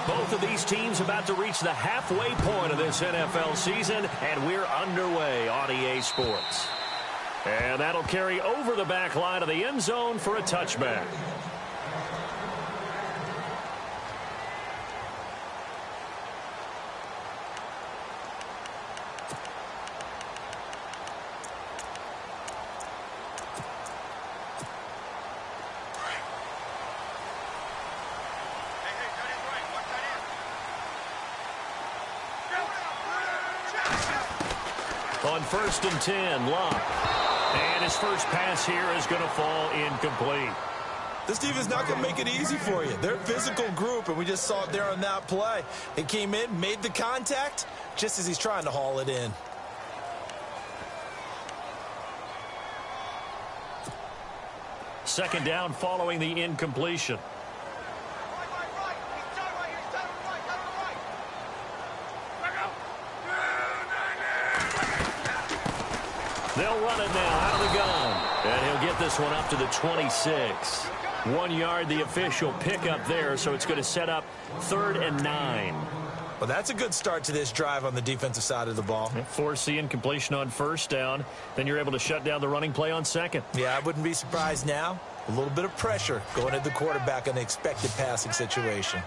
Both of these teams about to reach the halfway point of this NFL season, and we're underway on EA Sports. And that'll carry over the back line of the end zone for a touchback. On 1st and 10, Locke. And his first pass here is going to fall incomplete. This defense not going to make it easy for you. They're a physical group, and we just saw it there on that play. He came in, made the contact, just as he's trying to haul it in. Second down following the incompletion. They'll run it now out of the gun. And he'll get this one up to the 26. 1 yard, the official pickup there, so it's going to set up 3rd and 9. Well, that's a good start to this drive on the defensive side of the ball. Force the incompletion on 1st down. Then you're able to shut down the running play on 2nd. Yeah, I wouldn't be surprised now. A little bit of pressure going at the quarterback in an expected passing situation.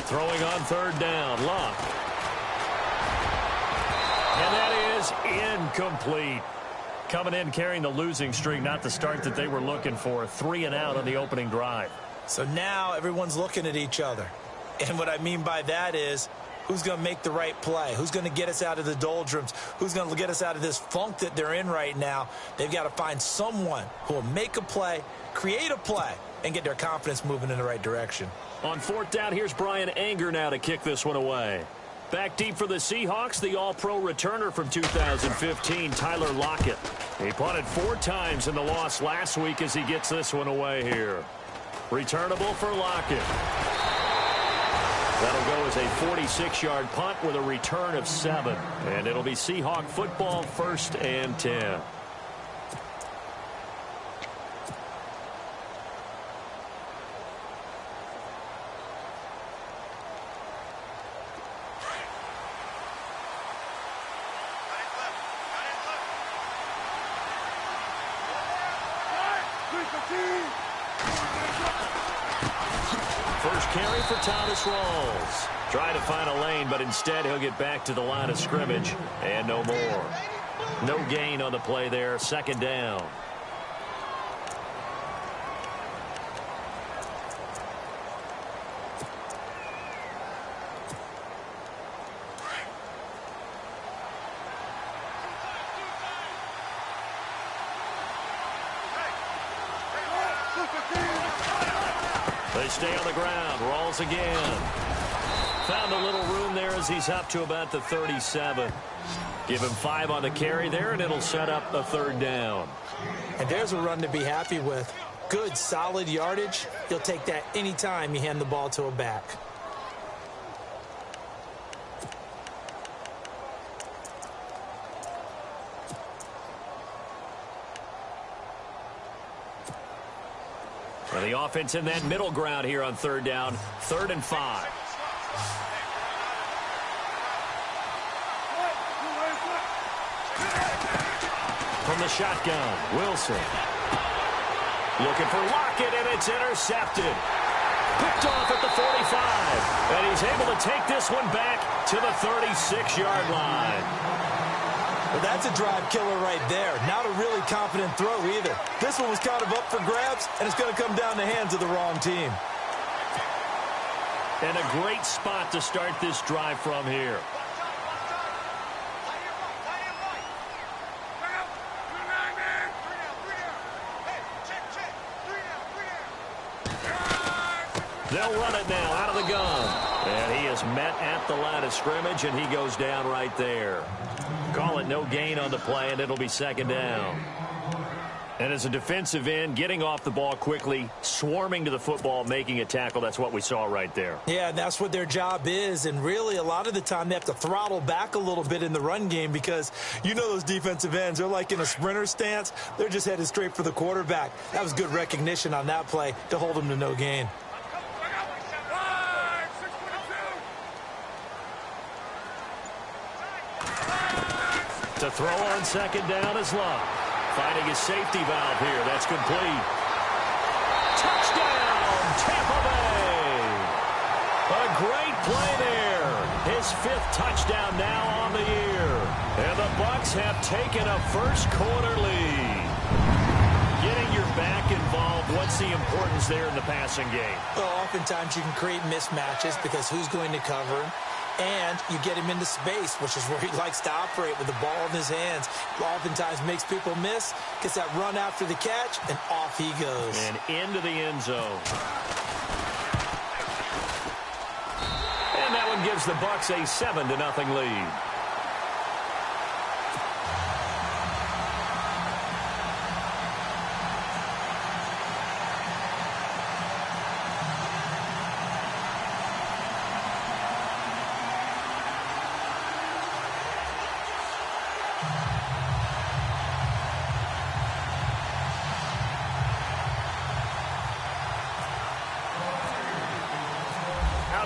Throwing on 3rd down, Locke. And that is incomplete. Coming in carrying the losing streak, not the start that they were looking for. 3 and out on the opening drive. So now everyone's looking at each other. And what I mean by that is, who's going to make the right play? Who's going to get us out of the doldrums? Who's going to get us out of this funk that they're in right now? They've got to find someone who will make a play, create a play, and get their confidence moving in the right direction. On 4th down, here's Brian Anger now to kick this one away. Back deep for the Seahawks, the all-pro returner from 2015, Tyler Lockett. He punted 4 times in the loss last week as he gets this one away here. Returnable for Lockett. That'll go as a 46-yard punt with a return of 7. And it'll be Seahawk football, 1st and 10. First carry for Thomas Rawls. Trying to find a lane, but instead he'll get back to the line of scrimmage. And no more. No gain on the play there. 2nd down. They stay on the ground. Rawls again. Found a little room there as he's up to about the 37. Give him 5 on the carry there, and it'll set up a 3rd down. And there's a run to be happy with. Good, solid yardage. He'll take that anytime you hand the ball to a back. And the offense in that middle ground here on 3rd down. 3rd and 5. From the shotgun, Wilson. Looking for Lockett, and it's intercepted. Picked off at the 45. And he's able to take this one back to the 36-yard line. Well, that's a drive killer right there. Not a really confident throw either. This one was kind of up for grabs, and it's going to come down the hands of the wrong team. And a great spot to start this drive from here. They'll run it now out of the gun. And he is met at the line of scrimmage, and he goes down right there. Call it no gain on the play, and it'll be 2nd down. And as a defensive end, getting off the ball quickly, swarming to the football, making a tackle, that's what we saw right there. Yeah, that's what their job is. And really, a lot of the time, they have to throttle back a little bit in the run game because you know those defensive ends, they're like in a sprinter stance. They're just headed straight for the quarterback. That was good recognition on that play to hold them to no gain. To throw on second down is Love. Finding his safety valve here. That's complete. Touchdown, Tampa Bay. A great play there. His 5th touchdown now on the year. And the Bucs have taken a first-quarter lead. Getting your back involved, what's the importance there in the passing game? Well, oftentimes you can create mismatches because who's going to cover him? And you get him into space, which is where he likes to operate with the ball in his hands. Oftentimes makes people miss, gets that run after the catch, and off he goes. And into the end zone. And that one gives the Bucs a 7-0 lead.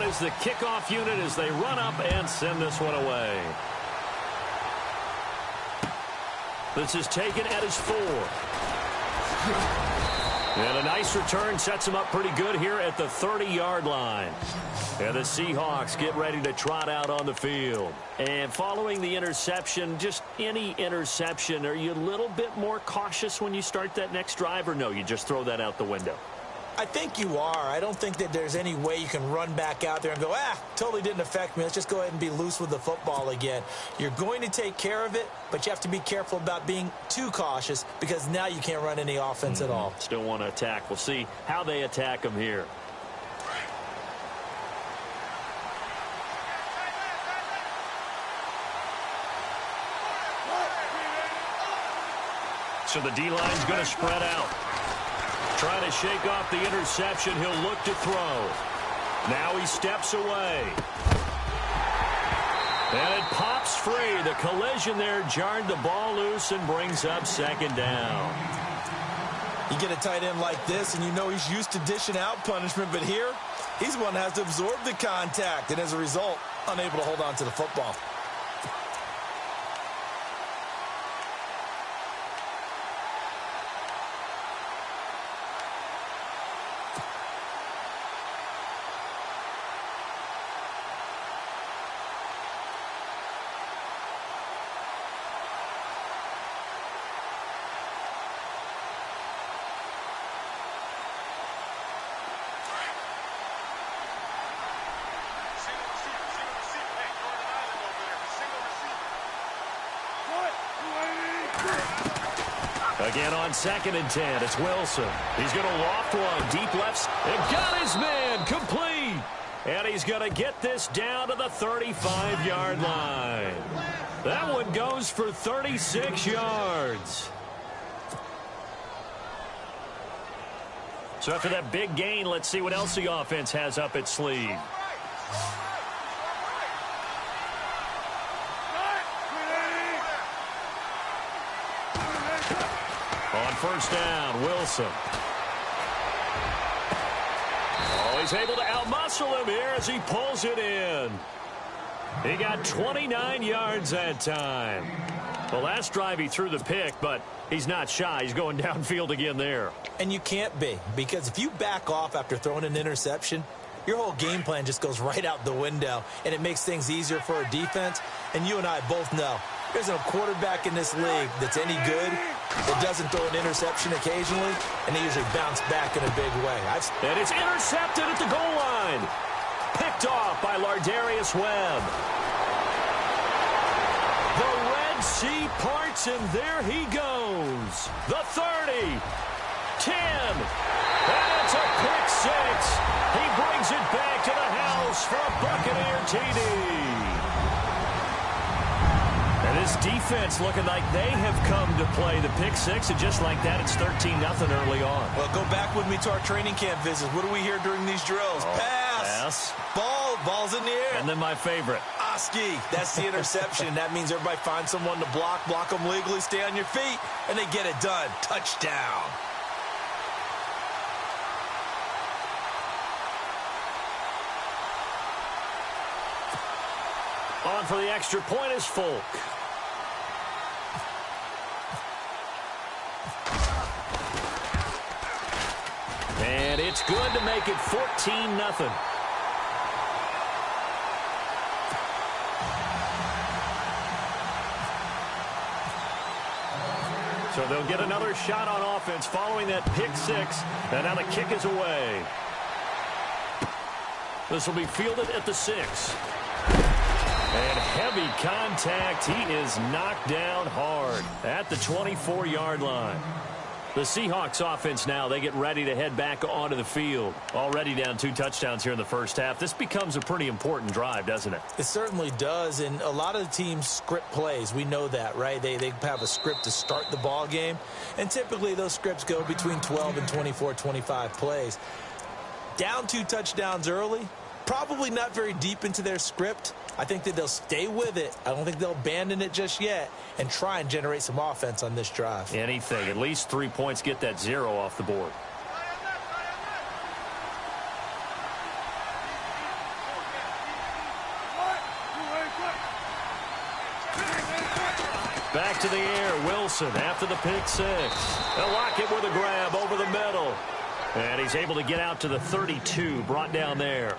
Is the kickoff unit as they run up and send this one away. This is taken at his 4. And a nice return sets him up pretty good here at the 30-yard line. And the Seahawks get ready to trot out on the field. And following the interception, just any interception, are you a little bit more cautious when you start that next drive, or no, you just throw that out the window? I think you are. I don't think that there's any way you can run back out there and go, totally didn't affect me. Let's just go ahead and be loose with the football again. You're going to take care of it, but you have to be careful about being too cautious because now you can't run any offense at all. Still want to attack. We'll see how they attack him here. So the D-line's going to spread out. Trying to shake off the interception. He'll look to throw. Now he steps away. And it pops free. The collision there jarred the ball loose and brings up second down. You get a tight end like this, and you know he's used to dishing out punishment, but here, he's the one that has to absorb the contact, and as a result, unable to hold on to the football. Again on 2nd and 10, it's Wilson. He's going to loft one, deep left, and got his man, complete. And he's going to get this down to the 35-yard line. That one goes for 36 yards. So after that big gain, let's see what else the offense has up its sleeve. On first down, Wilson. Oh, he's able to outmuscle him here as he pulls it in. He got 29 yards that time. The last drive he threw the pick, but he's not shy. He's going downfield again there. And you can't be, because if you back off after throwing an interception, your whole game plan just goes right out the window, and it makes things easier for a defense. And you and I both know there's no quarterback in this league that's any good that doesn't throw an interception occasionally, and they usually bounce back in a big way. And it's intercepted at the goal line. Picked off by Lardarius Webb. The Red Sea parts, and there he goes. The 30, 10, and it's a pick 6. He brings it back to the house for a Buccaneer TD. And This defense looking like they have come to play the pick six, and just like that, it's 13-0 early on. Well, go back with me to our training camp visits. What do we hear during these drills? Pass. Ball's in the air. And then my favorite. Oski. That's the interception. That means everybody finds someone to block them legally, stay on your feet, and they get it done. Touchdown. On for the extra point is Folk. And it's good to make it 14-0. So they'll get another shot on offense following that pick six. And now the kick is away. This will be fielded at the 6. And heavy contact. He is knocked down hard at the 24-yard line. The Seahawks offense now, they get ready to head back onto the field. Already down 2 touchdowns here in the first half. This becomes a pretty important drive, doesn't it? It certainly does, and a lot of the teams script plays. We know that, right? They have a script to start the ball game, and typically those scripts go between 12 and 24, 25 plays. Down 2 touchdowns early, probably not very deep into their script. I think that they'll stay with it. I don't think they'll abandon it just yet and try and generate some offense on this drive. Anything. At least 3 points, get that 0 off the board. Back to the air. Wilson after the pick six. They'll lock it with a grab over the middle. And he's able to get out to the 32. Brought down there.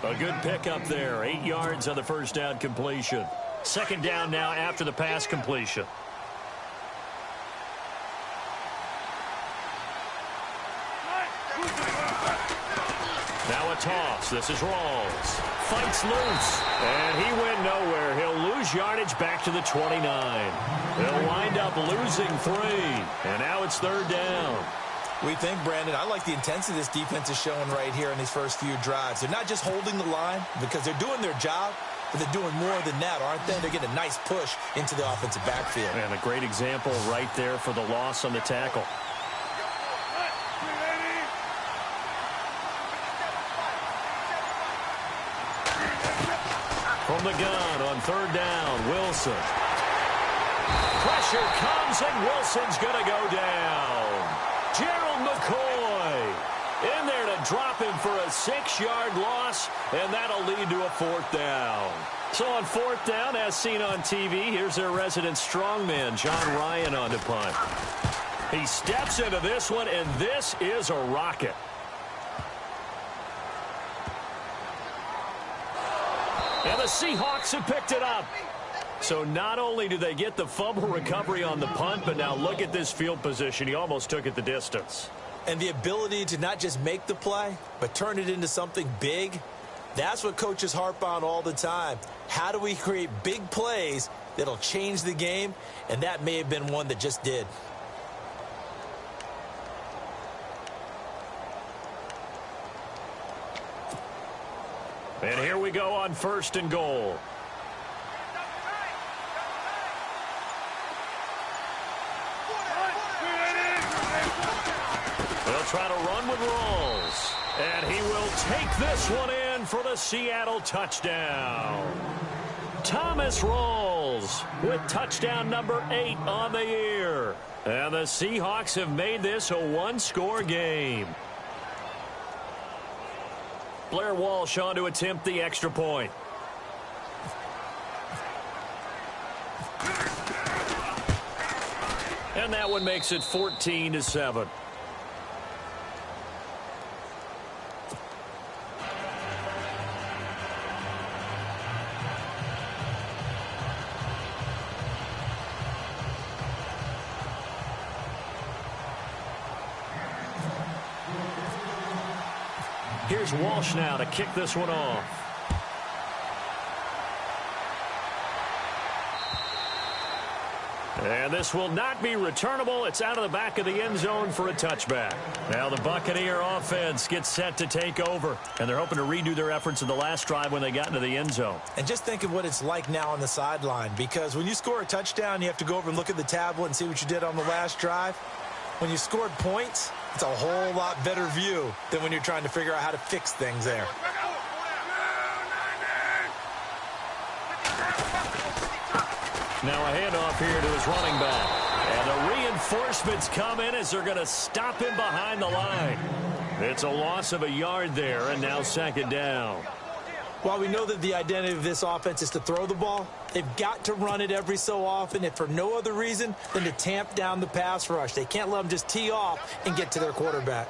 A good pickup there. 8 yards on the first down completion. Second down now after the pass completion. Now a toss. This is Rawls. Fights loose. And he went nowhere. He'll lose yardage back to the 29. They'll wind up losing 3. And now it's third down. We think, Brandon, I like the intensity this defense is showing right here in these first few drives. They're not just holding the line because they're doing their job, but they're doing more than that, aren't they? They're getting a nice push into the offensive backfield. And a great example right there for the loss on the tackle. From the gun on third down, Wilson. Pressure comes, and Wilson's going to go down. Gerald McCoy in there to drop him for a 6-yard loss, and that'll lead to a fourth down. So on fourth down, as seen on TV, here's their resident strongman, John Ryan, on to punt. He steps into this one, and this is a rocket. And the Seahawks have picked it up. So not only do they get the fumble recovery on the punt, but now look at this field position. He almost took it the distance. And the ability to not just make the play, but turn it into something big, that's what coaches harp on all the time. How do we create big plays that'll change the game? And that may have been one that just did. And here we go on first and goal. They'll try to run with Rawls. And he will take this one in for the Seattle touchdown. Thomas Rawls with touchdown number 8 on the year. And the Seahawks have made this a 1-score game. Blair Walsh on to attempt the extra point. And that one makes it 14-7. Here's Walsh now to kick this one off. And this will not be returnable. It's out of the back of the end zone for a touchback. Now the Buccaneer offense gets set to take over. And they're hoping to redo their efforts in the last drive when they got into the end zone. And just think of what it's like now on the sideline. Because when you score a touchdown, you have to go over and look at the tablet and see what you did on the last drive. When you scored points, it's a whole lot better view than when you're trying to figure out how to fix things there. Now a handoff here to his running back. And the reinforcements come in as they're going to stop him behind the line. It's a loss of a yard there, and now second down. While we know that the identity of this offense is to throw the ball, they've got to run it every so often, if for no other reason than to tamp down the pass rush. They can't let them just tee off and get to their quarterback.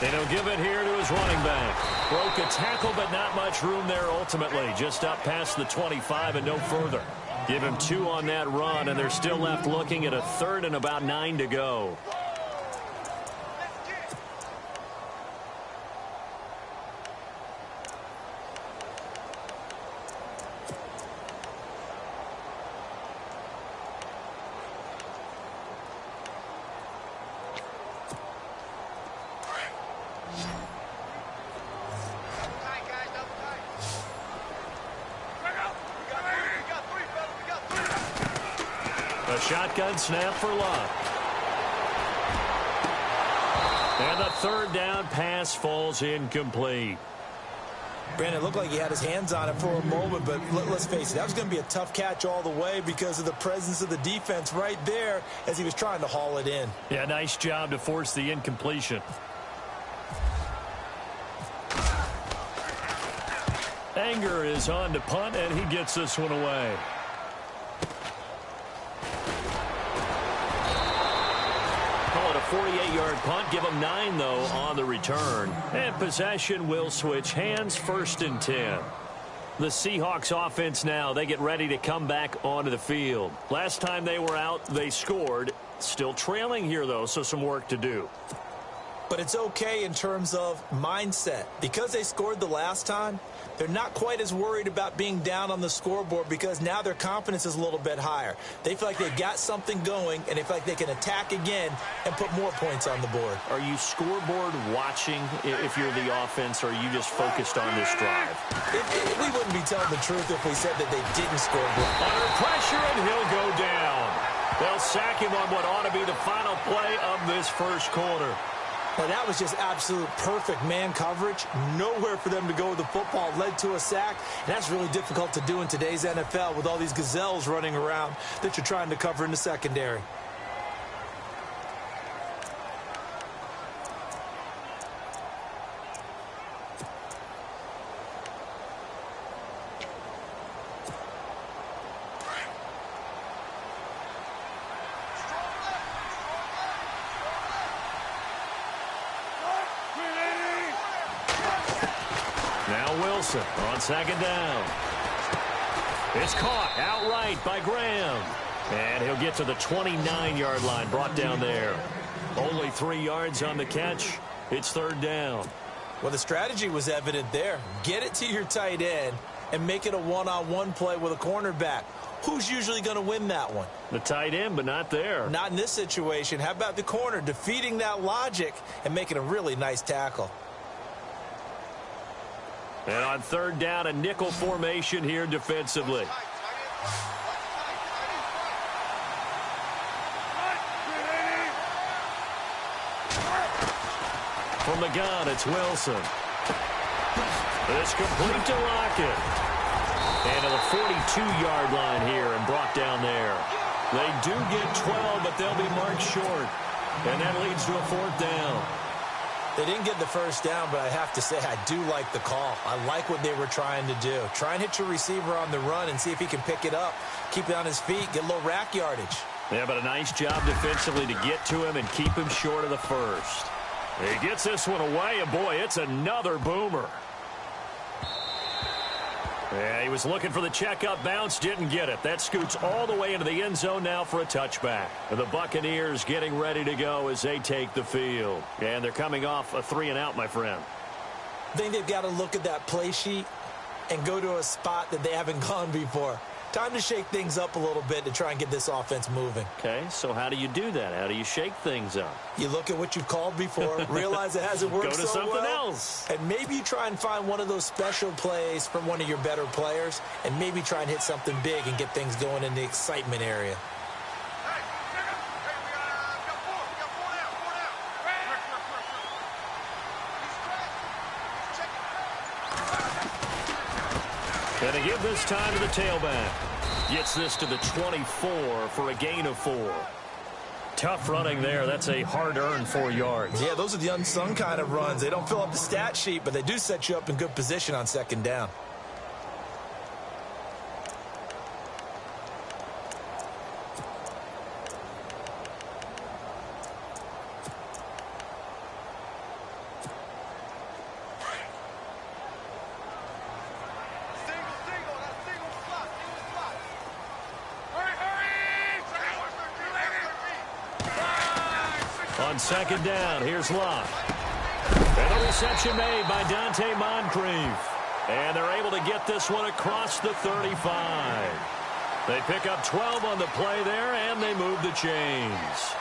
And he'll give it here to his running back. Broke a tackle, but not much room there ultimately. Just up past the 25 and no further. Give him 2 on that run, and they're still left looking at a 3rd and about 9 to go. A shotgun snap for Luck. And the 3rd down pass falls incomplete. Brandon, it looked like he had his hands on it for a moment, but let's face it, that was going to be a tough catch all the way because of the presence of the defense right there as he was trying to haul it in. Yeah, nice job to force the incompletion. Anger is on to punt, and he gets this one away. Call it a 48-yard punt. Give them 9, though, on the return. And possession will switch hands, 1st and 10. The Seahawks offense now, they get ready to come back onto the field. Last time they were out, they scored. Still trailing here, though, so some work to do. But it's okay in terms of mindset. Because they scored the last time, they're not quite as worried about being down on the scoreboard because now their confidence is a little bit higher. They feel like they've got something going, and they feel like they can attack again and put more points on the board. Are you scoreboard watching if you're the offense, or are you just focused on this drive? We wouldn't be telling the truth if we said that they didn't score. Under pressure, and he'll go down. They'll sack him on what ought to be the final play of this first quarter. Well, that was just absolute perfect man coverage. Nowhere for them to go with the football. Led to a sack. And that's really difficult to do in today's NFL with all these gazelles running around that you're trying to cover in the secondary. Wilson on 2nd down. It's caught outright by Graham. And he'll get to the 29-yard line, brought down there. Only 3 yards on the catch. It's 3rd down. Well, the strategy was evident there. Get it to your tight end and make it a one-on-one play with a cornerback. Who's usually going to win that one? The tight end, but not there. Not in this situation. How about the corner defeating that logic and making a really nice tackle? And on 3rd down, a nickel formation here defensively. From the gun, it's Wilson. It's complete to Lockett. And to the 42-yard line here and brought down there. They do get 12, but they'll be marked short. And that leads to a 4th down. They didn't get the first down, but I have to say I do like the call. I like what they were trying to do. Try and hit your receiver on the run and see if he can pick it up. Keep it on his feet, get a little rack yardage. Yeah, but a nice job defensively to get to him and keep him short of the first. He gets this one away, and boy, it's another boomer. Yeah, he was looking for the checkup bounce, didn't get it. That scoots all the way into the end zone now for a touchback. And the Buccaneers getting ready to go as they take the field. And they're coming off a 3-and-out, my friend. I think they've got to look at that play sheet, and go to a spot that they haven't gone before. Time to shake things up a little bit to try and get this offense moving. Okay, so how do you do that? How do you shake things up? You look at what you've called before, realize it hasn't worked so well. Go to something else. And maybe you try and find one of those special plays from one of your better players, and maybe try and hit something big and get things going in the excitement area. And to give this time to the tailback. Gets this to the 24 for a gain of 4. Tough running there. That's a hard-earned 4 yards. Yeah, those are the unsung kind of runs. They don't fill up the stat sheet, but they do set you up in good position on second down. On second down, here's Locke. And the reception made by Dante Moncrief. And they're able to get this one across the 35. They pick up 12 on the play there, and they move the chains.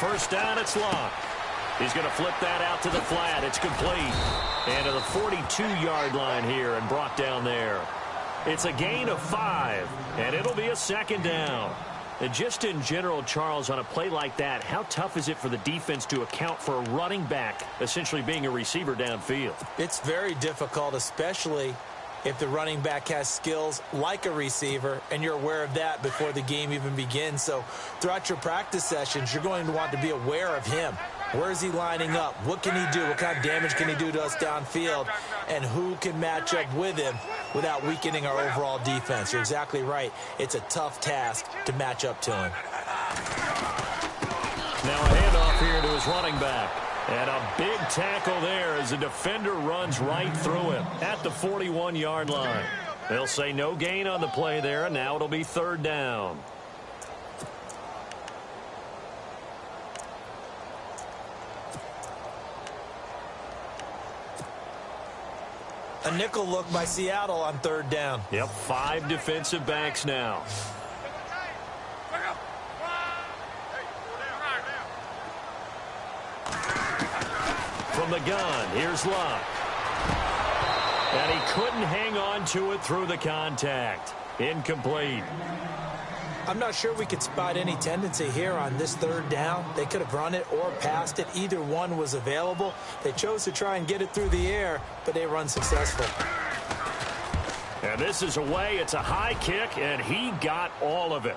First down, it's Locke. He's going to flip that out to the flat. It's complete. And to the 42-yard line here and brought down there. It's a gain of 5, and it'll be a second down. And just in general, Charles, on a play like that, how tough is it for the defense to account for a running back essentially being a receiver downfield? It's very difficult, especially if the running back has skills like a receiver, and you're aware of that before the game even begins. So throughout your practice sessions, you're going to want to be aware of him. Where is he lining up? What can he do? What kind of damage can he do to us downfield? And who can match up with him without weakening our overall defense? You're exactly right. It's a tough task to match up to him. Now a handoff here to his running back. And a big tackle there as the defender runs right through him at the 41-yard line. They'll say no gain on the play there, and now it'll be third down. A nickel look by Seattle on third down. Yep, 5 defensive backs now. From the gun, here's Locke. And he couldn't hang on to it through the contact. Incomplete. I'm not sure we could spot any tendency here on this third down. They could have run it or passed it. Either one was available. They chose to try and get it through the air, but they were unsuccessful. And this is away. It's a high kick, and he got all of it.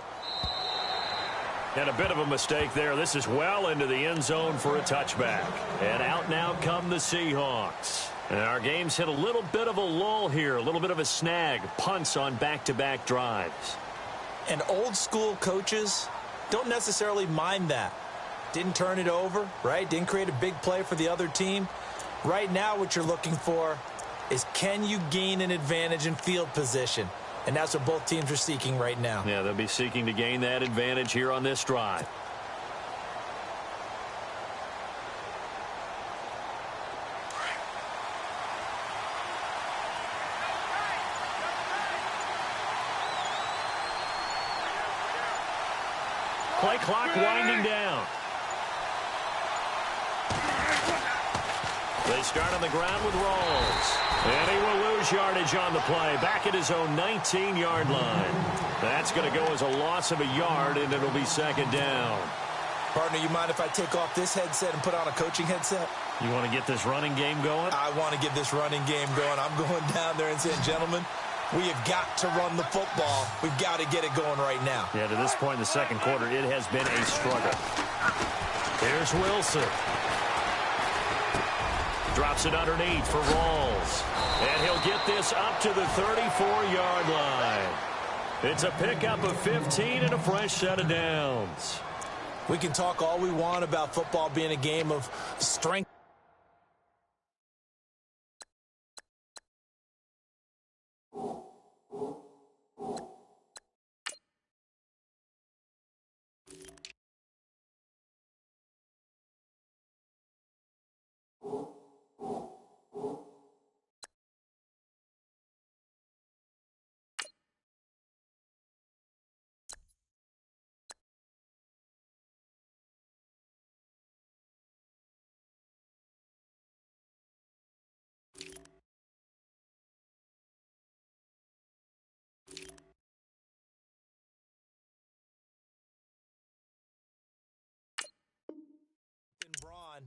And a bit of a mistake there. This is well into the end zone for a touchback. And out now come the Seahawks. And our game's hit a little bit of a lull here, a little bit of a snag. Punts on back-to-back drives. And old-school coaches don't necessarily mind that. Didn't turn it over, right? Didn't create a big play for the other team. Right now what you're looking for is, can you gain an advantage in field position? And that's what both teams are seeking right now. Yeah, they'll be seeking to gain that advantage here on this drive. Play clock winding down. They start on the ground with Rawls. And he will lose yardage on the play. Back at his own 19-yard line. That's going to go as a loss of a yard, and it'll be second down. Partner, you mind if I take off this headset and put on a coaching headset? You want to get this running game going? I want to get this running game going. I'm going down there and saying, gentlemen, we have got to run the football. We've got to get it going right now. Yeah, to this point in the second quarter, it has been a struggle. Here's Wilson. Drops it underneath for Rawls. And he'll get this up to the 34-yard line. It's a pickup of 15 and a fresh set of downs. We can talk all we want about football being a game of strength.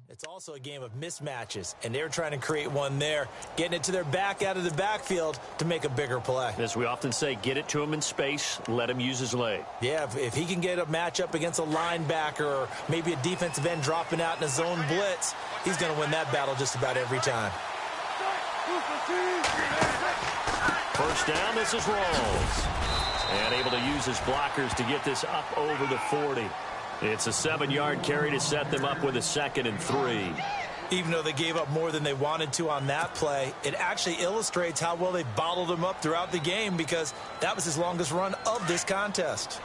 It's also a game of mismatches, and they're trying to create one there, getting it to their back out of the backfield to make a bigger play. As we often say, get it to him in space, let him use his leg. Yeah, if he can get a matchup against a linebacker or maybe a defensive end dropping out in a zone blitz, he's going to win that battle just about every time. First down, this is Rawls. And able to use his blockers to get this up over the 40. It's a 7-yard carry to set them up with a 2nd and 3. Even though they gave up more than they wanted to on that play, it actually illustrates how well they bottled him up throughout the game because that was his longest run of this contest.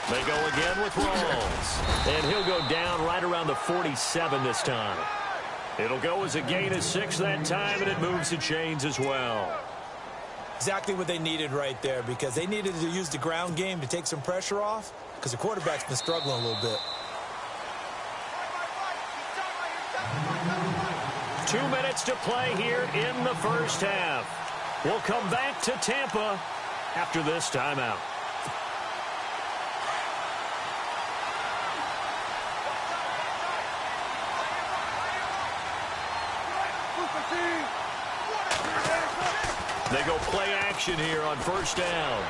They go again with Rawls. And he'll go down right around the 47 this time. It'll go as a gain of 6 that time, and it moves the chains as well. Exactly what they needed right there because they needed to use the ground game to take some pressure off because the quarterback's been struggling a little bit. 2 minutes to play here in the first half. We'll come back to Tampa after this timeout. They go play action here on first down.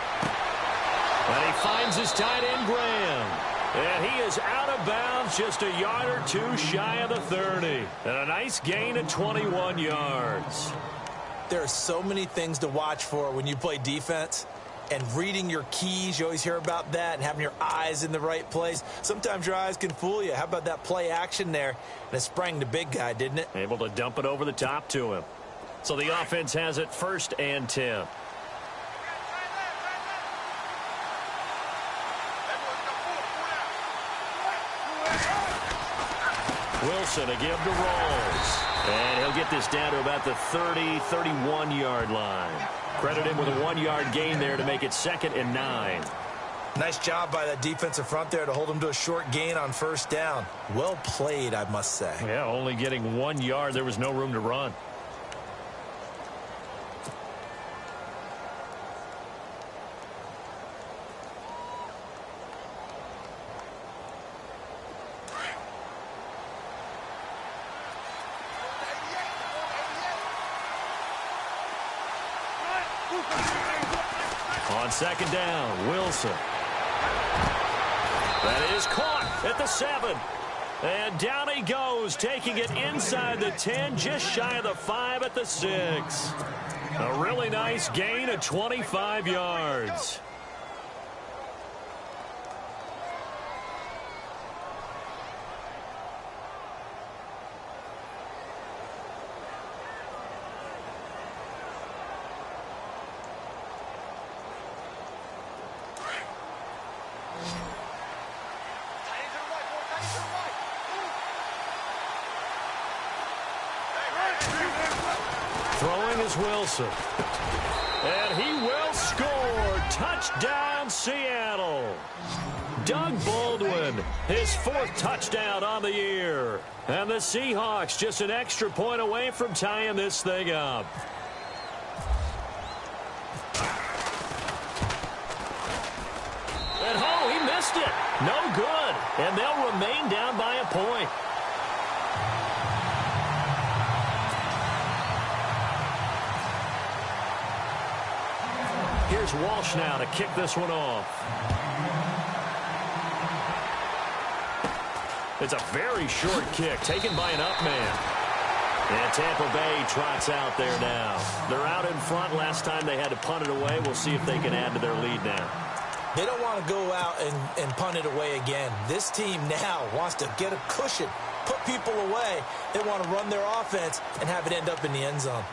And he finds his tight end, Graham. And he is out of bounds just a yard or two shy of the 30. And a nice gain of 21 yards. There are so many things to watch for when you play defense. And reading your keys, you always hear about that, and having your eyes in the right place. Sometimes your eyes can fool you. How about that play action there? And it sprang the big guy, didn't it? Able to dump it over the top to him. So the offense has it 1st and 10. Wilson to give to Rawls. And he'll get this down to about the 30, 31-yard line. Credit him with a 1-yard gain there to make it 2nd and 9. Nice job by that defensive front there to hold him to a short gain on first down. Well played, I must say. Yeah, only getting 1 yard. There was no room to run. On 2nd down, Wilson. That is caught at the 7. And down he goes, taking it inside the 10, just shy of the 5 at the 6. A really nice gain of 25 yards. Throwing is Wilson. And he will score. Touchdown, Seattle. Doug Baldwin, his 4th touchdown on the year. And the Seahawks just an extra point away from tying this thing up. And oh, he missed it. No good. And they'll remain down by a point. Here's Walsh now to kick this one off. It's a very short kick taken by an up man. And Tampa Bay trots out there now. They're out in front. Last time they had to punt it away. We'll see if they can add to their lead now. They don't want to go out and punt it away again. This team now wants to get a cushion, put people away. They want to run their offense and have it end up in the end zone.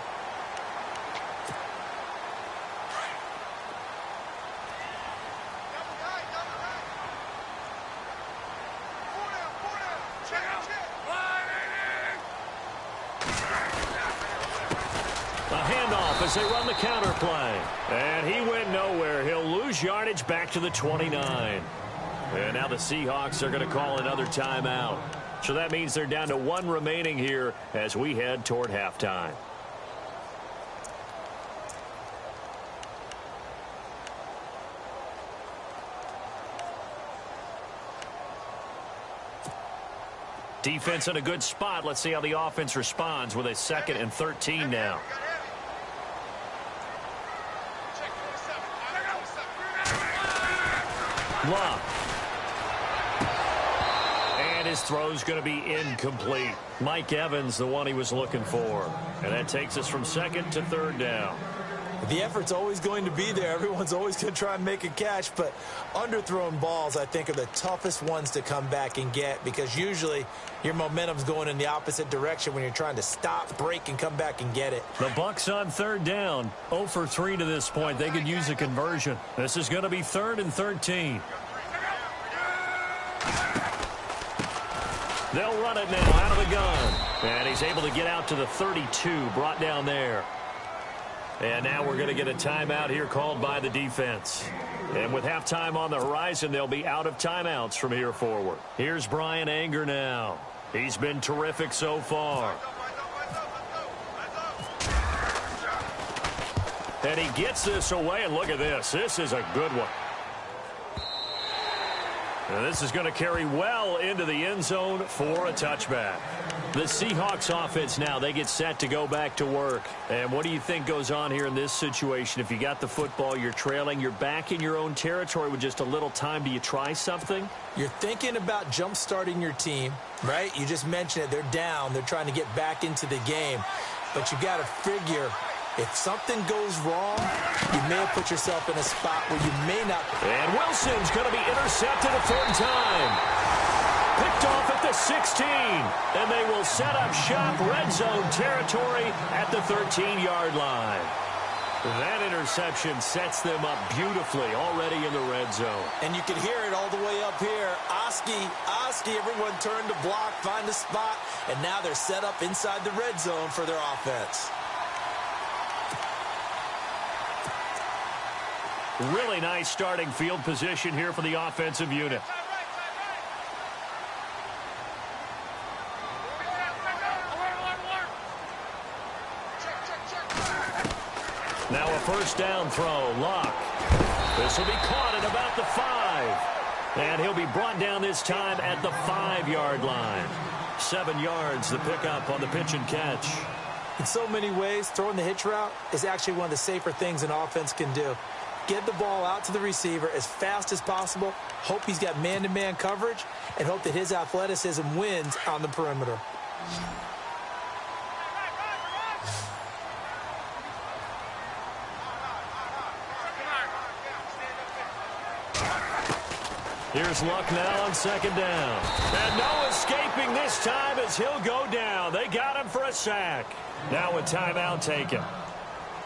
handoff as they run the counter play. And he went nowhere. He'll lose yardage back to the 29. And now the Seahawks are going to call another timeout. So that means they're down to one remaining here as we head toward halftime. Defense in a good spot. Let's see how the offense responds with a 2nd and 13 now. Love. And his throw's going to be incomplete. Mike Evans, the one he was looking for. And that takes us from 2nd to 3rd down. The effort's always going to be there. Everyone's always going to try and make a catch, but underthrown balls, I think, are the toughest ones to come back and get because usually your momentum's going in the opposite direction when you're trying to stop, break, and come back and get it. The Bucs on 3rd down. 0 for 3 to this point. They could use a conversion. This is going to be 3rd and 13. They'll run it now out of the gun. And he's able to get out to the 32, brought down there. And now we're going to get a timeout here called by the defense. And with halftime on the horizon, they'll be out of timeouts from here forward. Here's Brian Anger now. He's been terrific so far. And he gets this away, and look at this. This is a good one. And this is going to carry well into the end zone for a touchback. The Seahawks offense now, they get set to go back to work. And what do you think goes on here in this situation? If you got the football, you're trailing, you're back in your own territory with just a little time. Do you try something? You're thinking about jump-starting your team, right? You just mentioned it. They're down. They're trying to get back into the game. But you got to figure if something goes wrong, you may have put yourself in a spot where you may not. And Wilson's going to be intercepted a 3rd time. Picked off at the 16. And they will set up shop red zone territory at the 13-yard line. That interception sets them up beautifully already in the red zone. And you can hear it all the way up here. Oski, everyone turned to block, find a spot, and now they're set up inside the red zone for their offense. Really nice starting field position here for the offensive unit. Now a 1st down throw. Locke. This will be caught at about the 5. And he'll be brought down this time at the 5-yard line. 7 yards, the pickup on the pitch and catch. In so many ways, throwing the hitch route is actually one of the safer things an offense can do. Get the ball out to the receiver as fast as possible, hope he's got man-to-man coverage, and hope that his athleticism wins on the perimeter. Here's Luck now on 2nd down. And no escaping this time as he'll go down. They got him for a sack. Now a timeout taken.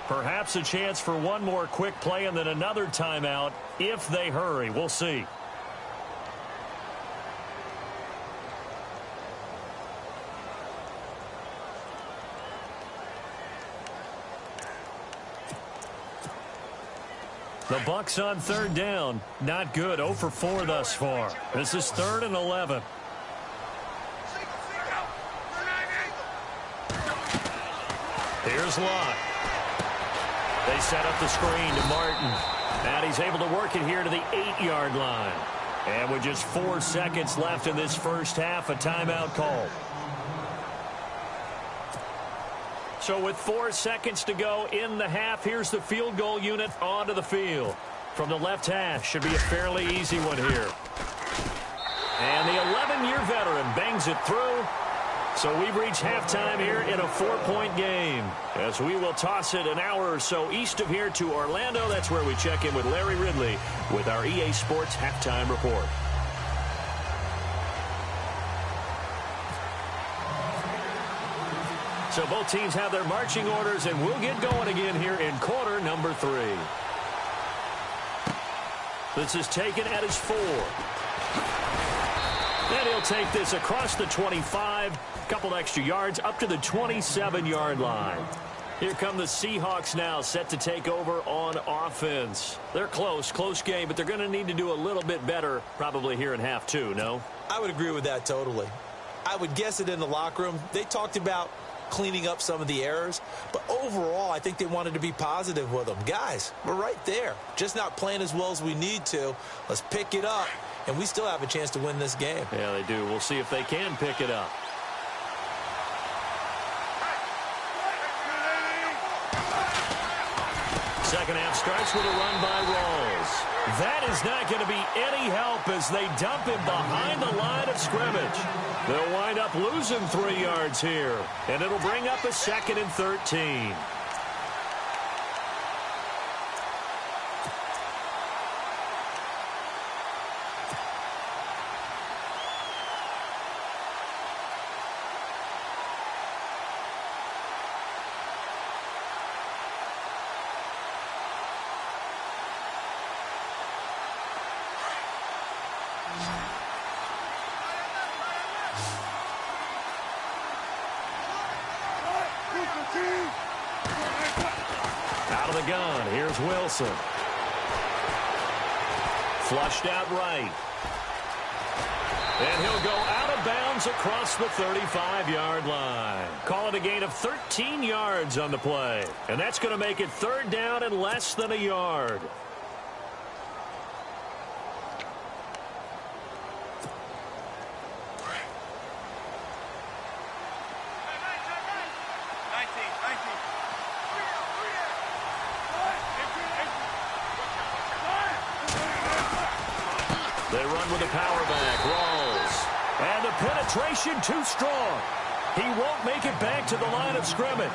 Perhaps a chance for one more quick play and then another timeout if they hurry. We'll see. The Bucs on 3rd down. Not good. 0 for 4 thus far. This is 3rd and 11. Here's Locke. They set up the screen to Martin. And he's able to work it here to the 8-yard line. And with just 4 seconds left in this first half, a timeout call. So with 4 seconds to go in the half, here's the field goal unit onto the field. From the left hash, should be a fairly easy one here. And the 11-year veteran bangs it through. So we've reached halftime here in a 4-point game. As we will toss it an hour or so east of here to Orlando. That's where we check in with Larry Ridley with our EA Sports Halftime Report. So both teams have their marching orders, and we'll get going again here in quarter number 3. This is taken at his 4. And he'll take this across the 25, couple extra yards, up to the 27-yard line. Here come the Seahawks now, set to take over on offense. They're close game, but they're going to need to do a little bit better probably here in half two, no? I would agree with that totally. I would guess it in the locker room. They talked about cleaning up some of the errors, but overall, I think they wanted to be positive with them. Guys, we're right there. Just not playing as well as we need to. Let's pick it up, and we still have a chance to win this game. Yeah, they do. We'll see if they can pick it up. Second half starts with a run by Rawls. That is not going to be any help as they dump him behind the line of scrimmage. They'll wind up losing 3 yards here, and it'll bring up a 2nd and 13. Out of the gun, here's Wilson. Flushed out right. And he'll go out of bounds across the 35-yard line. Call it a gain of 13 yards on the play. And that's going to make it 3rd down and less than a yard. They run with the power back. Rawls. And the penetration too strong. He won't make it back to the line of scrimmage.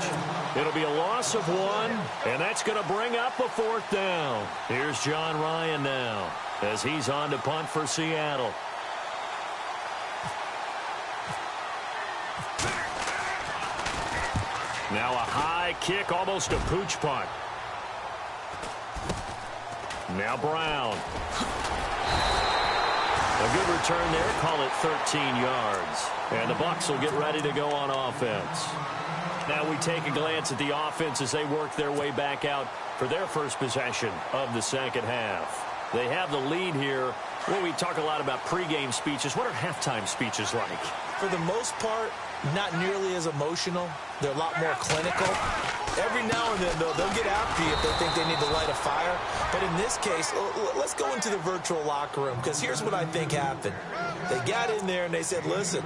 It'll be a loss of 1, and that's going to bring up a 4th down. Here's John Ryan now as he's on to punt for Seattle. Now a high kick, almost a pooch punt. Now Brown. A good return there. Call it 13 yards. And the Bucs will get ready to go on offense. Now we take a glance at the offense as they work their way back out for their first possession of the second half. They have the lead here. Well, we talk a lot about pregame speeches. What are halftime speeches like? For the most part, not nearly as emotional. They're a lot more clinical. Every now and then, though, they'll get after you if they think they need to light a fire. But in this case, let's go into the virtual locker room, because here's what I think happened. They got in there and they said, listen,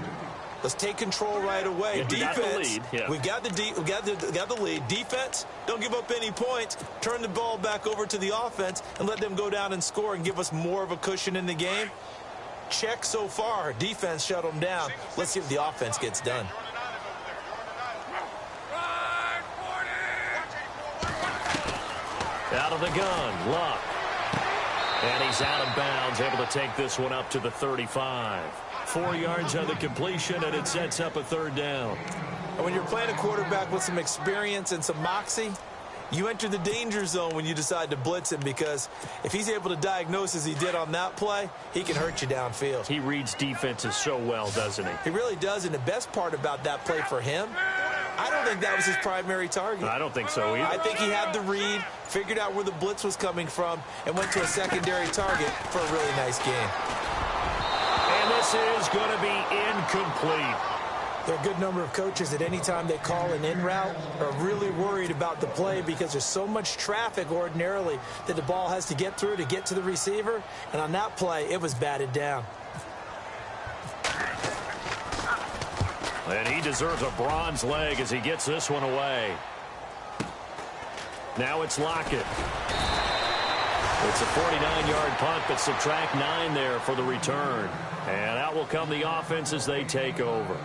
let's take control right away. Yeah, defense, we got the lead. Defense, don't give up any points. Turn the ball back over to the offense and let them go down and score and give us more of a cushion in the game. Check so far. Defense shut them down. Let's see if the offense gets done. Out of the gun, Luck. And he's out of bounds, able to take this one up to the 35. 4 yards on the completion, and it sets up a 3rd down. And when you're playing a quarterback with some experience and some moxie, you enter the danger zone when you decide to blitz him, because if he's able to diagnose as he did on that play, he can hurt you downfield. He reads defenses so well, doesn't he? He really does, and the best part about that play for him, I don't think that was his primary target. I don't think so either. I think he had the read, figured out where the blitz was coming from, and went to a secondary target for a really nice game. And this is going to be incomplete. There are a good number of coaches that any time they call an in route are really worried about the play, because there's so much traffic ordinarily that the ball has to get through to get to the receiver. And on that play, it was batted down. And he deserves a bronze leg as he gets this one away. Now it's Lockett. It's a 49-yard punt, but subtract 9 there for the return. And out will come the offense as they take over.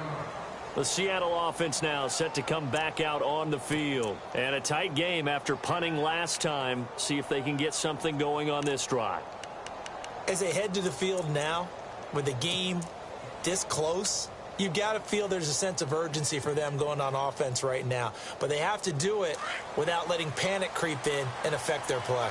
The Seattle offense now set to come back out on the field. And a tight game after punting last time. See if they can get something going on this drive. As they head to the field now, with the game this close, you've got to feel there's a sense of urgency for them going on offense right now. But they have to do it without letting panic creep in and affect their play.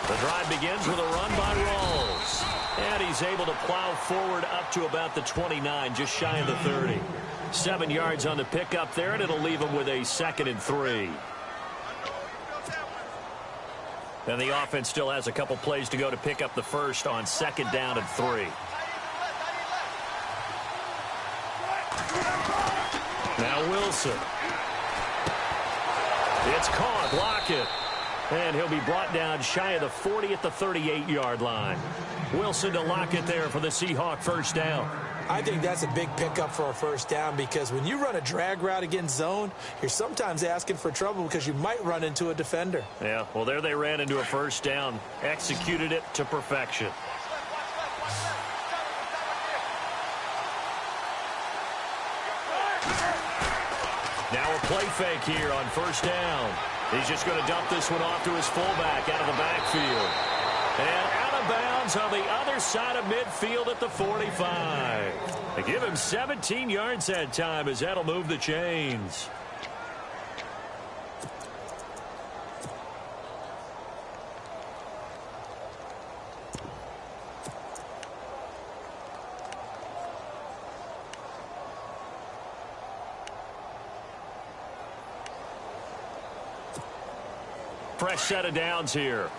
The drive begins with a run by Rawls. And he's is able to plow forward up to about the 29, just shy of the 30. 7 yards on the pickup there, and it'll leave him with a 2nd and 3. And the offense still has a couple plays to go to pick up the first on 2nd down and 3. Now Wilson. It's caught. Lockett. And he'll be brought down shy of the 40 at the 38-yard line. Wilson to Lockett there for the Seahawk first down. I think that's a big pickup for a first down because when you run a drag route against zone, you're sometimes asking for trouble because you might run into a defender. Yeah, well, there they ran into a first down. Executed it to perfection. Now a play fake here on first down. He's just going to dump this one off to his fullback out of the backfield. And out of bounds on the other side of midfield at the 45. They give him 17 yards that time as that'll move the chains. Fresh set of downs here.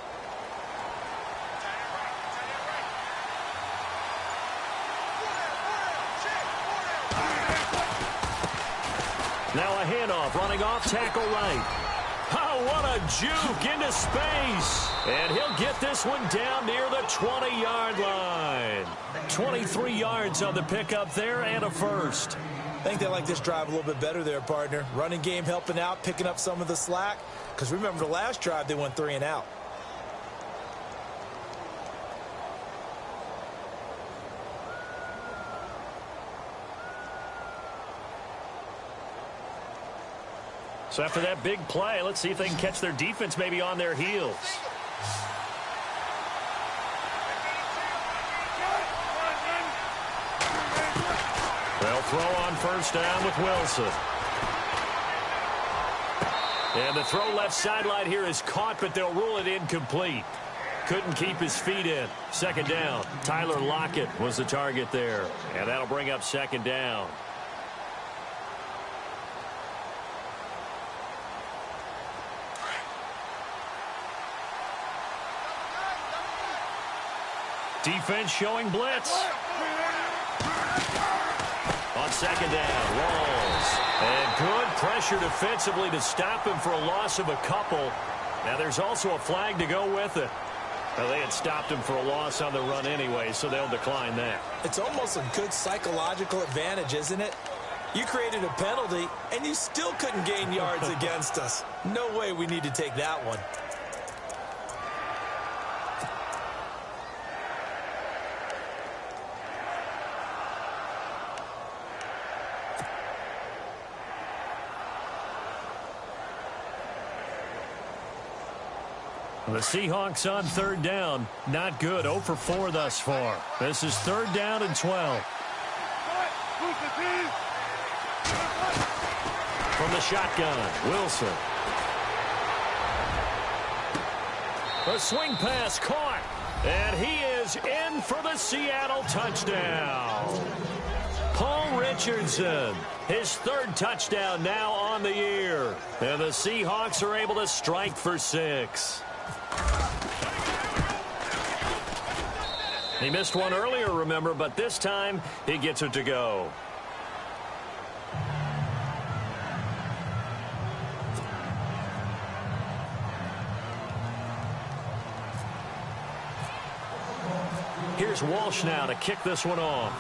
Now a handoff, running off tackle right. Oh, what a juke into space. And he'll get this one down near the 20-yard line. 23 yards on the pickup there and a first. I think they like this drive a little bit better there, partner. Running game helping out, picking up some of the slack. Because remember the last drive, they went 3 and out. So after that big play, let's see if they can catch their defense maybe on their heels. They'll throw on first down with Wilson. And the throw left sideline here is caught, but they'll rule it incomplete. Couldn't keep his feet in. 2nd down. Tyler Lockett was the target there. And that'll bring up 2nd down. Defense showing blitz. On 2nd down, Rawls. And good pressure defensively to stop him for a loss of a couple. Now there's also a flag to go with it. Well, they had stopped him for a loss on the run anyway, so they'll decline that. It's almost a good psychological advantage, isn't it? You created a penalty, and you still couldn't gain yards against us. No way we need to take that one. The Seahawks on 3rd down. Not good. 0 for 4 thus far. This is 3rd down and 12. From the shotgun, Wilson. A swing pass caught. And he is in for the Seattle touchdown. Paul Richardson, his 3rd touchdown now on the year. And the Seahawks are able to strike for 6. He missed one earlier, remember, but this time he gets it to go. Here's Walsh now to kick this one off.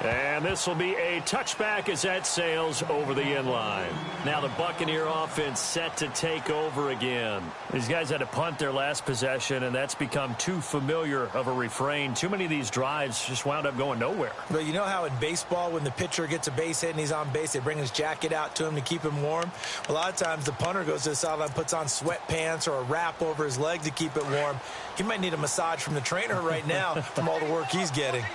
And this will be a touchback as that sails over the end line. Now the Buccaneer offense set to take over again. These guys had to punt their last possession, and that's become too familiar of a refrain. Too many of these drives just wound up going nowhere. But you know how in baseball, when the pitcher gets a base hit and he's on base, they bring his jacket out to him to keep him warm? A lot of times the punter goes to the sideline, puts on sweatpants or a wrap over his leg to keep it warm. He might need a massage from the trainer right now from all the work he's getting.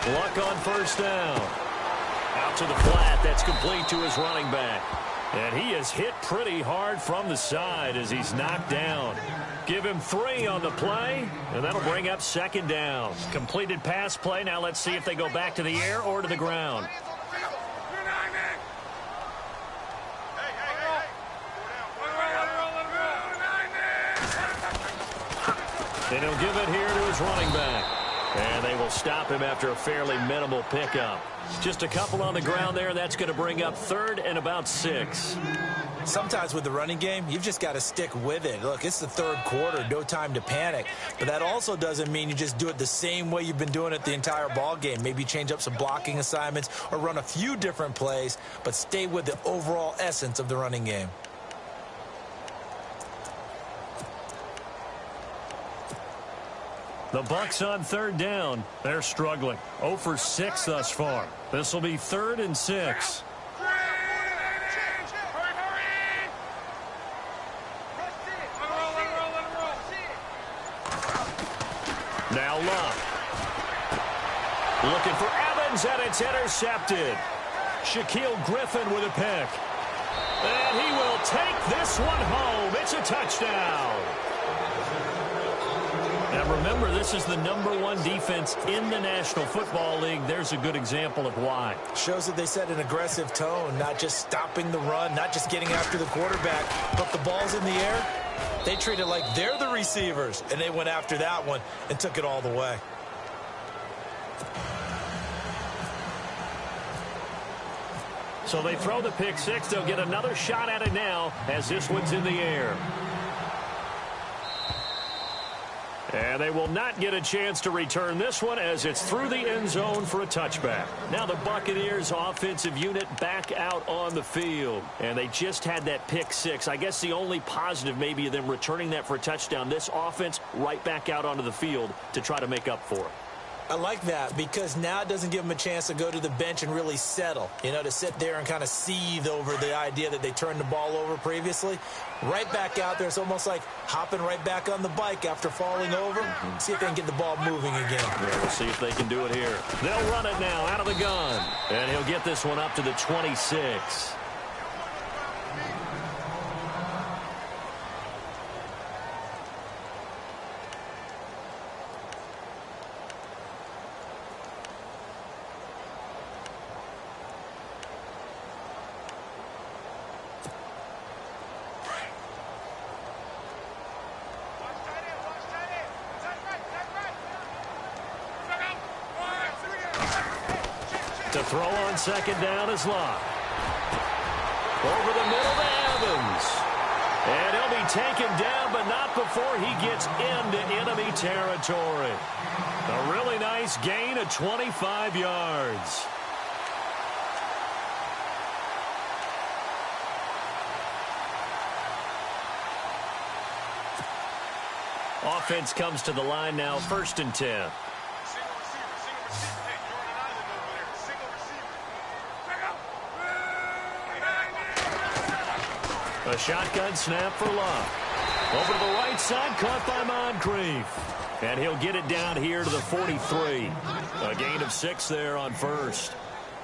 Luck on first down. Out to the flat. That's complete to his running back. And he is hit pretty hard from the side as he's knocked down. Give him 3 on the play, and that'll bring up second down. Completed pass play. Now let's see if they go back to the air or to the ground. And he'll give it here to his running back. And they will stop him after a fairly minimal pickup. Just a couple on the ground there, and that's going to bring up 3rd and about 6. Sometimes with the running game, you've just got to stick with it. Look, it's the 3rd quarter, no time to panic. But that also doesn't mean you just do it the same way you've been doing it the entire ball game. Maybe change up some blocking assignments or run a few different plays, but stay with the overall essence of the running game. The Bucs on 3rd down. They're struggling. 0 for 6 thus far. This will be 3rd and 6. Now Love. Looking for Evans, and it's intercepted. Shaquille Griffin with a pick. And he will take this one home. It's a touchdown. Now remember, this is the #1 defense in the National Football League. There's a good example of why. Shows that they set an aggressive tone, not just stopping the run, not just getting after the quarterback, but the ball's in the air. They treat it like they're the receivers, and they went after that one and took it all the way. So they throw the pick 6. They'll get another shot at it now as this one's in the air. And they will not get a chance to return this one as it's through the end zone for a touchback. Now the Buccaneers offensive unit back out on the field. And they just had that pick 6. I guess the only positive maybe of them returning that for a touchdown. This offense right back out onto the field to try to make up for it. I like that because now it doesn't give them a chance to go to the bench and really settle, to sit there and kind of seethe over the idea that they turned the ball over previously. Right back out there, it's almost like hopping right back on the bike after falling over. See if they can get the ball moving again. Yeah, we'll see if they can do it here. They'll run it now out of the gun. And he'll get this one up to the 26. To throw on second down is Locke. Over the middle to Evans. And he'll be taken down, but not before he gets into enemy territory. A really nice gain of 25 yards. Offense comes to the line now, 1st and 10. A shotgun snap for Love. Over to the right side, caught by Moncrief. And he'll get it down here to the 43. A gain of 6 there on 1st.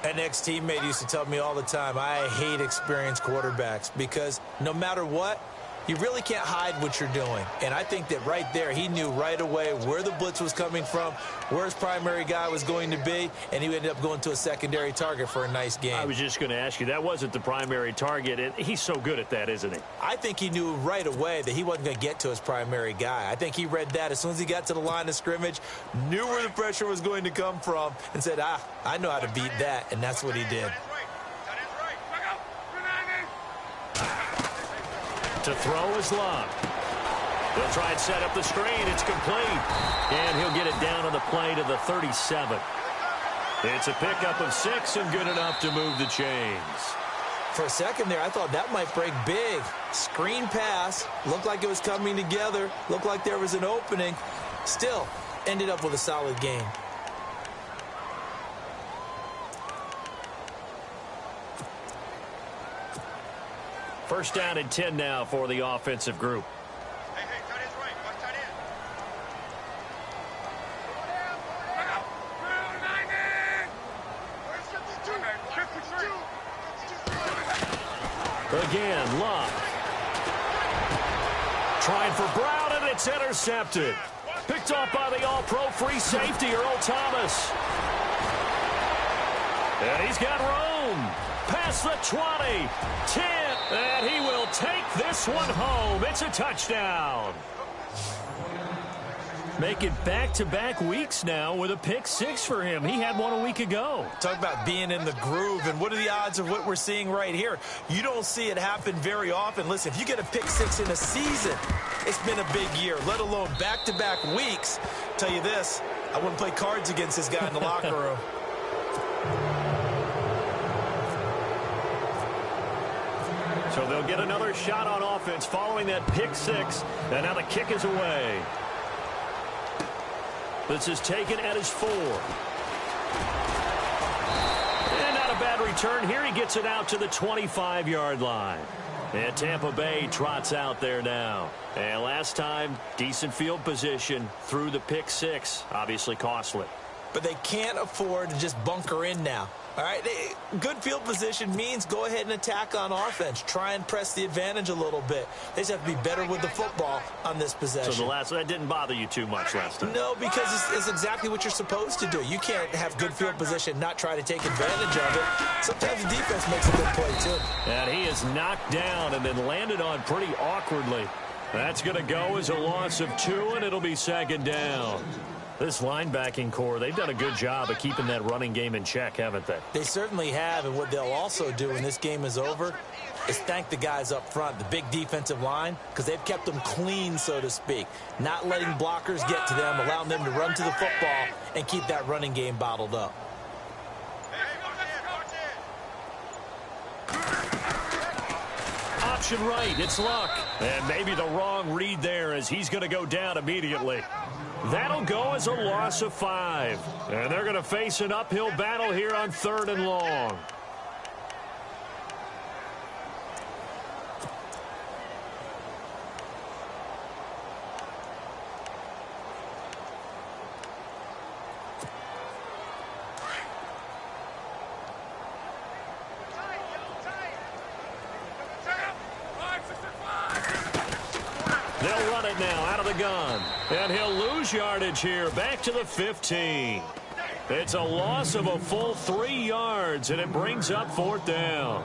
An ex-teammate used to tell me all the time, I hate experienced quarterbacks because no matter what, you really can't hide what you're doing. And I think that right there, he knew right away where the blitz was coming from, where his primary guy was going to be, and he ended up going to a secondary target for a nice game. I was just going to ask you, that wasn't the primary target, and he's so good at that, isn't he? I think he knew right away that he wasn't going to get to his primary guy. I think he read that as soon as he got to the line of scrimmage, knew where the pressure was going to come from, and said, I know how to beat that, and that's what he did. To throw is Love. He'll try and set up the screen. It's complete. And he'll get it down on the play to the 37. It's a pickup of 6 and good enough to move the chains. For a second there, I thought that might break big. Screen pass. Looked like it was coming together. Looked like there was an opening. Still, ended up with a solid game. First down and 10 now for the offensive group. Hey, tight end's right. Watch tight end. Again, Luck. Trying for Brown, and it's intercepted. Picked off by the all-pro free safety, Earl Thomas. And he's got room. Past the 20, 10, and he will take this one home. It's a touchdown. Making back-to-back weeks now with a pick six for him. He had one a week ago. Talk about being in the groove, and what are the odds of what we're seeing right here? You don't see it happen very often. Listen, if you get a pick six in a season, it's been a big year, let alone back-to-back weeks. Tell you this, I wouldn't play cards against this guy in the locker room. So they'll get another shot on offense following that pick six, and now the kick is away. This is taken at his 4. And not a bad return here. He gets it out to the 25-yard line. And Tampa Bay trots out there now. And last time, decent field position through the pick six. Obviously costly. But they can't afford to just bunker in now. All right, good field position means go ahead and attack on offense. Try and press the advantage a little bit. They just have to be better with the football on this possession. So that didn't bother you too much last time? No, because it's exactly what you're supposed to do. You can't have good field position, not try to take advantage of it. Sometimes the defense makes a good play, too. And he is knocked down and then landed on pretty awkwardly. That's going to go as a loss of 2, and it'll be second down. This linebacking core, they've done a good job of keeping that running game in check, haven't they? They certainly have, and what they'll also do when this game is over is thank the guys up front, the big defensive line, because they've kept them clean, so to speak. Not letting blockers get to them, allowing them to run to the football and keep that running game bottled up. Option right, it's Luck. And maybe the wrong read there as he's going to go down immediately. That'll go as a loss of 5. And they're going to face an uphill battle here on 3rd and long. They'll run it now out of the gun. And he'll lose yardage here back to the 15. It's a loss of a full 3 yards, and it brings up 4th down.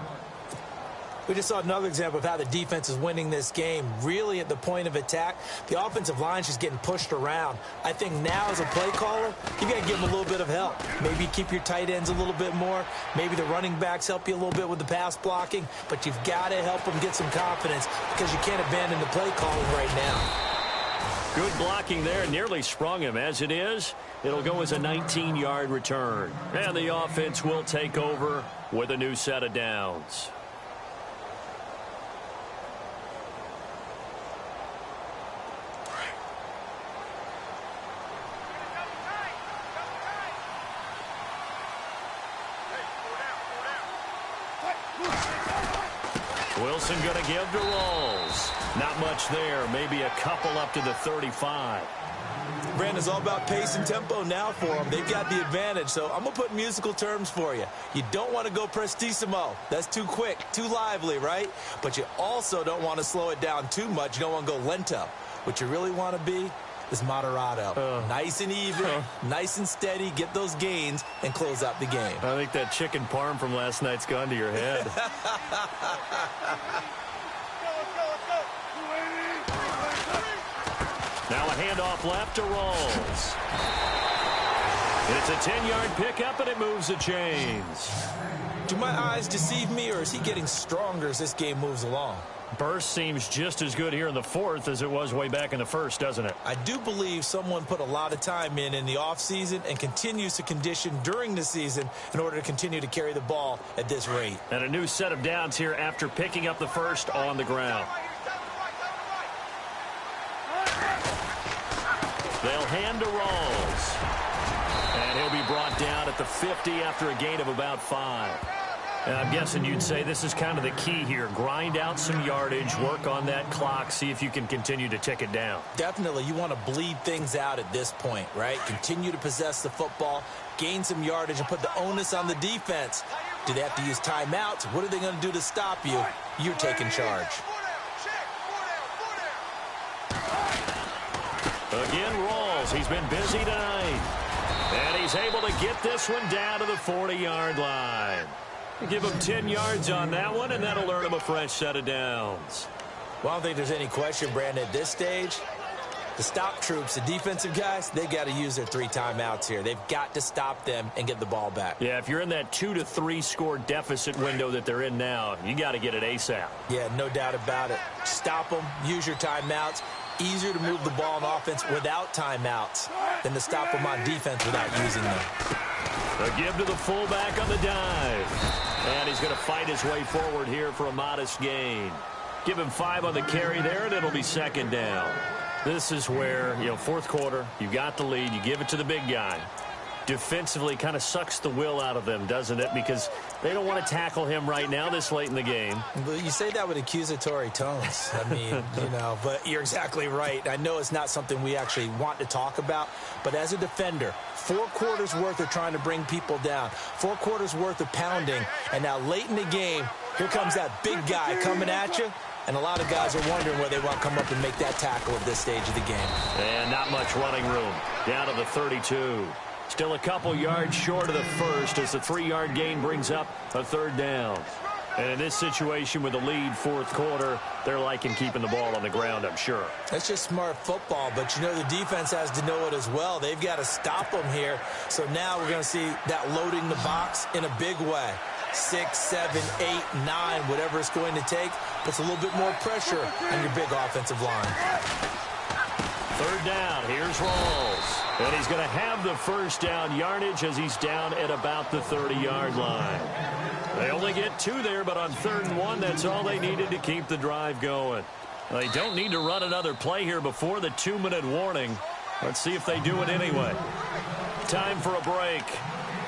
We just saw another example of how the defense is winning this game. Really at the point of attack, the offensive line is just getting pushed around. I think now as a play caller, you got to give them a little bit of help. Maybe keep your tight ends a little bit more. Maybe the running backs help you a little bit with the pass blocking. But you've got to help them get some confidence because you can't abandon the play calling right now. Good blocking there. Nearly sprung him. As it is, it'll go as a 19-yard return. And the offense will take over with a new set of downs. Wilson going to give to Rolls. Not much there. Maybe a couple up to the 35. Brandon, it's all about pace and tempo now for them. They've got the advantage, so I'm going to put musical terms for you. You don't want to go prestissimo. That's too quick, too lively, right? But you also don't want to slow it down too much. You don't want to go lento. What you really want to be is moderato. Nice and even, nice and steady, get those gains, and close out the game. I think that chicken parm from last night's gone to your head. Now a handoff left to Rolls. It's a 10-yard pickup, and it moves the chains. Do my eyes deceive me, or is he getting stronger as this game moves along? Burst seems just as good here in the 4th as it was way back in the 1st, doesn't it? I do believe someone put a lot of time in the offseason and continues to condition during the season in order to continue to carry the ball at this rate. And a new set of downs here after picking up the first on the ground. They'll hand to Rolls. And he'll be brought down at the 50 after a gain of about 5. And I'm guessing you'd say this is kind of the key here. Grind out some yardage, work on that clock, see if you can continue to tick it down. Definitely. You want to bleed things out at this point, right? Continue to possess the football, gain some yardage, and put the onus on the defense Do they have to use timeouts? What are they going to do to stop you? You're taking charge. Again, Rawls. He's been busy tonight. And he's able to get this one down to the 40-yard line. Give him 10 yards on that one, and that'll earn him a fresh set of downs. Well, I don't think there's any question, Brandon, at this stage, the stop troops, the defensive guys, they got to use their 3 timeouts here. They've got to stop them and get the ball back. Yeah, if you're in that 2 to 3 score deficit window that they're in now, you got to get it ASAP. Yeah, no doubt about it. Stop them, use your timeouts. Easier to move the ball on offense without timeouts than to stop them on defense without using them. A give to the fullback on the dive. And he's going to fight his way forward here for a modest gain. Give him 5 on the carry there, and it'll be second down. This is where, fourth quarter, you got the lead, you give it to the big guy. Defensively kind of sucks the will out of them, doesn't it? Because they don't want to tackle him right now this late in the game. Well, you say that with accusatory tones. I mean, but you're exactly right. I know it's not something we actually want to talk about, but as a defender, 4 quarters worth of trying to bring people down, 4 quarters worth of pounding, and now late in the game, here comes that big guy coming at you. And a lot of guys are wondering where they want to come up and make that tackle at this stage of the game. And not much running room. Down to the 32. Still a couple yards short of the first as the 3-yard gain brings up a third down. And in this situation with the lead fourth quarter, they're liking keeping the ball on the ground, I'm sure. That's just smart football, but the defense has to know it as well. They've got to stop them here. So now we're going to see that loading the box in a big way. 6, 7, 8, 9, whatever it's going to take, puts a little bit more pressure on your big offensive line. Third down, here's Rawls. And he's going to have the first down yardage as he's down at about the 30-yard line. They only get 2 there, but on 3rd and 1, that's all they needed to keep the drive going. They don't need to run another play here before the 2-minute warning. Let's see if they do it anyway. Time for a break.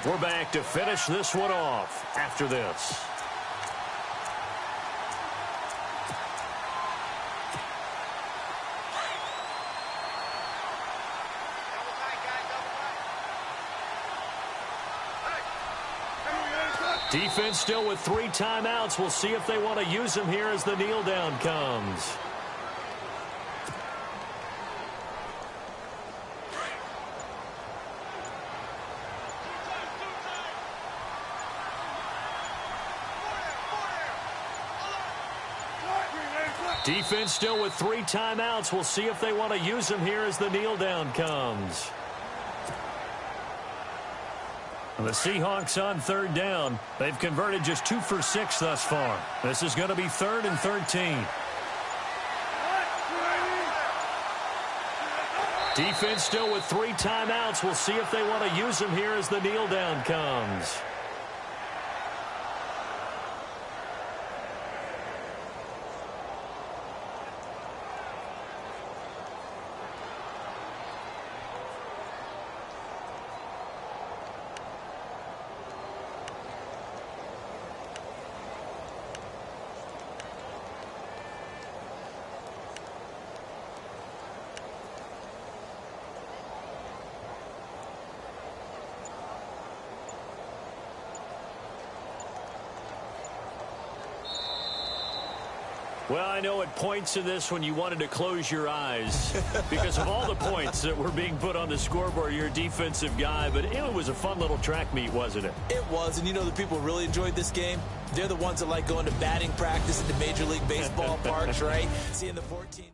We're back to finish this one off after this. Defense still with 3 timeouts. We'll see if they want to use them here as the kneel down comes. Defense still with 3 timeouts. We'll see if they want to use them here as the kneel down comes. And the Seahawks on 3rd down. They've converted just 2 for 6 thus far. This is going to be 3rd and 13. Defense still with 3 timeouts. We'll see if they want to use them here as the kneel down comes. Well, I know at points in this when you wanted to close your eyes because of all the points that were being put on the scoreboard. You're a defensive guy, but it was a fun little track meet, wasn't it? It was, and the people really enjoyed this game. They're the ones that like going to batting practice at the Major League Baseball parks, right? Seeing the 14.